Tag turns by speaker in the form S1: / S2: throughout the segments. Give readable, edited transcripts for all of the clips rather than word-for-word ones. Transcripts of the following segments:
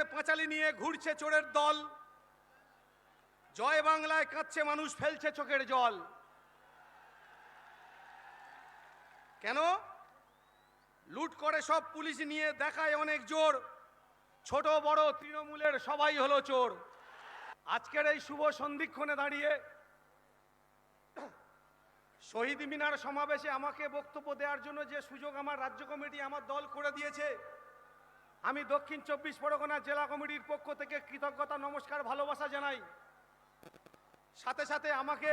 S1: উন্নয়নের পাঁচালী নিয়ে ঘুরছে চোরের দল। জয় বাংলায় কাঁদছে মানুষ, ফেলছে চোখের জল। কেন? লুট করে সব পুলিশ নিয়ে দেখায় অনেক জোর, ছোট বড় তৃণমূলের সবাই হলো চোর। আজকের এই শুভ সন্ধিক্ষণে দাঁড়িয়ে শহীদ মিনার সমাবেশে আমাকে বক্তব্য দেওয়ার জন্য যে সুযোগ আমার রাজ্য কমিটি আমার দল করে দিয়েছে, আমি দক্ষিণ 24 পরগনা জেলা কমিটির পক্ষ থেকে কৃতজ্ঞতা, নমস্কার, ভালোবাসা জানাই। সাথে সাথে আমাকে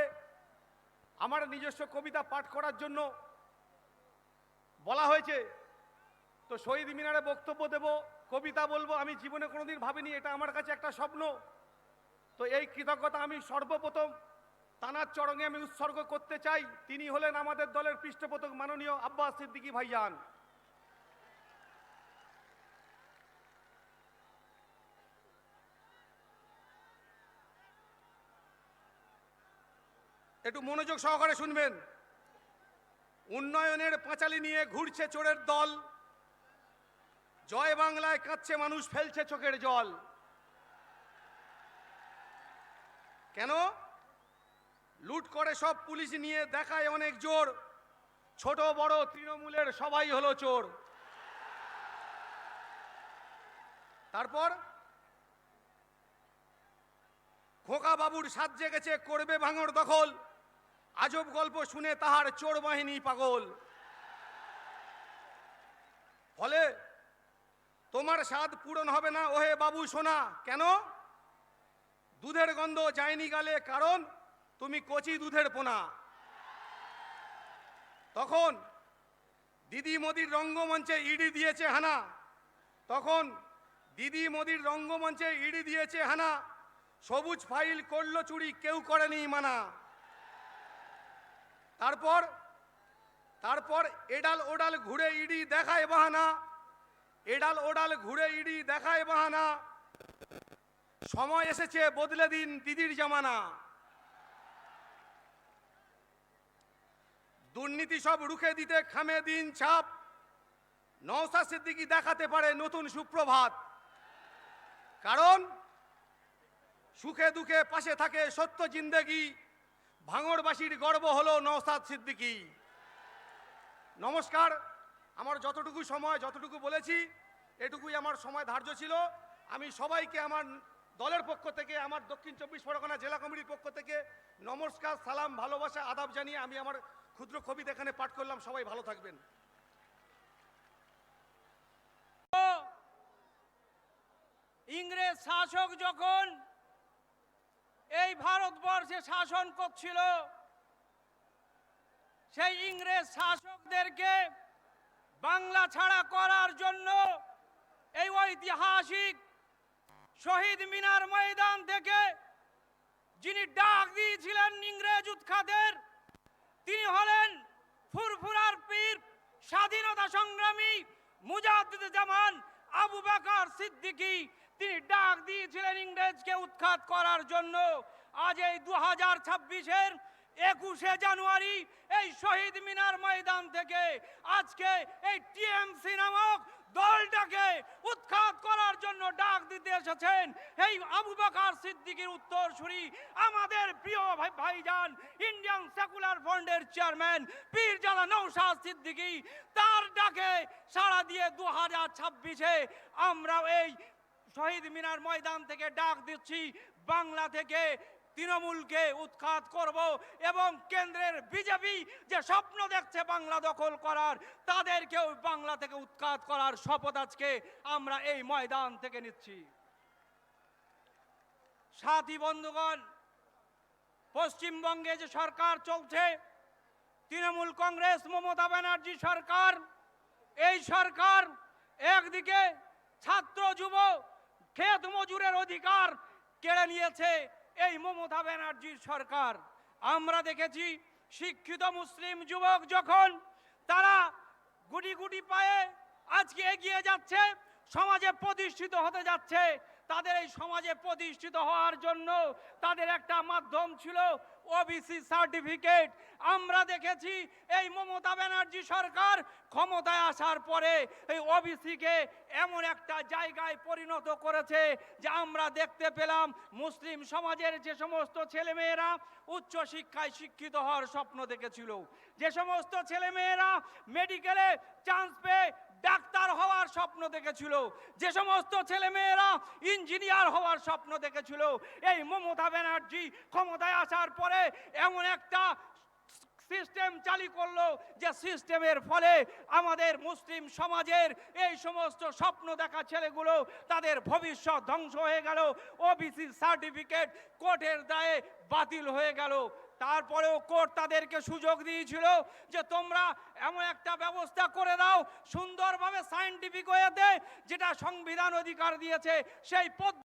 S1: আমার নিজস্ব কবিতা পাঠ করার জন্য বলা হয়েছে। তো শহীদ মিনারে বক্তব্য দেব, কবিতা বলবো। আমি জীবনে কোনোদিন ভাবিনি, এটা আমার কাছে একটা স্বপ্ন। তো এই কৃতজ্ঞতা আমি সর্বপ্রথম তানার চরণে আমি উৎসর্গ করতে চাই। তিনি হলেন আমাদের দলের পৃষ্ঠপোষক মাননীয় আব্বাস সিদ্দিকী ভাইজান। একটু মনোযোগ সহকারে শুনবেন। উন্নয়নের পাঁচালী নিয়ে ঘুরছে চোরের দল। জয় বাংলায় কাঁদছে মানুষ, ফেলছে চোখের জল। কেন? লুট করে সব পুলিশ নিয়ে দেখায় অনেক জোর, ছোট বড় তৃণমূলের সবাই হলো চোর। তারপর খোকা বাবুর সাজ জেগেছে, করবে ভাঙড় দখল। আজব গল্প শুনে তাহার চোর বাহিনী পাগল। ফলে তোমার স্বাদ পূরণ হবে না ওহে বাবু সোনা। কেন? দুধের গন্ধ যায়নি গালে, কারণ তুমি কচি দুধের পোনা। তখন দিদি মোদির রঙ্গমঞ্চে ইডি দিয়েছে হানা। তখন দিদি মোদির রঙ্গমঞ্চে ইডি দিয়েছে হানা। সবুজ ফাইল করলো চুরি, কেউ করেনি মানা। তারপর এডাল ওডাল ঘুরে ইডি দেখায় বাহানা। এডাল ওডাল ঘুরে ইডি দেখায় বাহানা। সময় এসেছে বদলে দিন দিদির জামানা। দুর্নীতি সব রুখে দিতে খামে দিন ছাপ। নওশাদ সিদ্দিকী দেখাতে পারে নতুন সুপ্রভাত। কারণ সুখে দুঃখে পাশে থাকে সত্য জিন্দেগি। ভাঙড়বাসীর গর্ব হলো নওশাদ সিদ্দিকী। নমস্কার। আমার যতটুকু সময়, যতটুকু বলেছি, এটুকুই আমার সময় ধার্য ছিল। আমি সবাইকে আমার দলের পক্ষ থেকে, আমার দক্ষিণ 24 পরগনা জেলা কমিটির পক্ষ থেকে নমস্কার, সালাম, ভালোবাসা, আদাব জানিয়ে আমি আমার ক্ষুদ্র কবিতা এখানে পাঠ করলাম। সবাই ভালো থাকবেন।
S2: ইংরেজ শাসক যখন এই ভারতবর্ষে শাসন করছিল, সেই ইংরেজ শাসকদেরকে বাংলা ছাড়া করার জন্য এই ঐতিহাসিক শহীদ মিনার ময়দান থেকে যিনি ডাক দিয়েছিলেন ইংরেজ উৎখাতের, তিনি হলেন ফুরফুরার পীর, স্বাধীনতা সংগ্রামী মুজাদ্দিদুজ্জামান আবু বকর সিদ্দিকী। তিনি ডাক দিয়েছিলেন ইংরেজকে উৎখাত করার জন্য। আজ এই 2026-এর 21শে জানুয়ারি এই শহীদ মিনার ময়দান থেকে আজকে এই টিএমসি নামক দলটাকে উৎখাত করার জন্য ডাক দিতে এসেছেন এই আবু বকর সিদ্দিকীর উত্তরসূরি আমাদের প্রিয় ভাইজান ইন্ডিয়ান সেকুলার ফ্রন্টের চেয়ারম্যান পীরজাদা নওশাদ সিদ্দিকী। তার ডাকে সাড়া দিয়ে 2026-এ আমরা এই শহীদ মিনার ময়দান থেকে ডাক দিচ্ছি, বাংলা থেকে তৃণমূলকে উৎখাত করব এবং কেন্দ্রের বিজেপি যে স্বপ্ন দেখছে বাংলা দখল করার, তাদেরকেও বাংলা থেকে উৎখাত করার শপথ আজকে আমরা এই ময়দান থেকে নিচ্ছি। সাথী বন্ধুগণ, পশ্চিমবঙ্গে যে সরকার চলছে, তৃণমূল কংগ্রেস মমতা ব্যানার্জি সরকার, এই সরকার একদিকে ছাত্র যুব ক্ষেত মজুরের অধিকার কেড়ে নিয়েছে এই মমতা ব্যানার্জির সরকার। আমরা দেখেছি শিক্ষিত মুসলিম যুবক যখন তারা গুটি গুটি পায়ে আজকে এগিয়ে যাচ্ছে, সমাজে প্রতিষ্ঠিত হতে যাচ্ছে, তাদের এই সমাজে প্রতিষ্ঠিত হওয়ার জন্য তাদের একটা মাধ্যম ছিল ওবিসি সার্টিফিকেট। আমরা দেখেছি এই মমতা ব্যানার্জি সরকার ক্ষমতায় আসার পরে এই ওবিসিকে এমন একটা জায়গায় পরিণত করেছে যে আমরা দেখতে পেলাম মুসলিম সমাজের যে সমস্ত ছেলেমেয়েরা উচ্চ শিক্ষায় শিক্ষিত হওয়ার স্বপ্ন দেখেছিল, যে সমস্ত ছেলেমেয়েরা মেডিকেলে চান্স পেয়ে ডাক্তার হওয়ার স্বপ্ন দেখেছিল, যে সমস্ত ছেলেমেয়েরা ইঞ্জিনিয়ার হওয়ার স্বপ্ন দেখেছিল, এই মমতা ব্যানার্জি ক্ষমতায় আসার পরে এমন একটা সিস্টেম চালু করলো যে সিস্টেমের ফলে আমাদের মুসলিম সমাজের এই সমস্ত স্বপ্ন দেখা ছেলেগুলো তাদের ভবিষ্যৎ ধ্বংস হয়ে গেল। ওবিসি সার্টিফিকেট কোর্টের দায়ে বাতিল হয়ে গেল। তারপরেও কোর্ট তাদেরকে সুযোগ দিয়েছিল যে তোমরা এমন একটা ব্যবস্থা করে দাও সুন্দরভাবে সায়েন্টিফিক ওয়েতে, যেটা সংবিধান অধিকার দিয়েছে সেই পদ্ধতি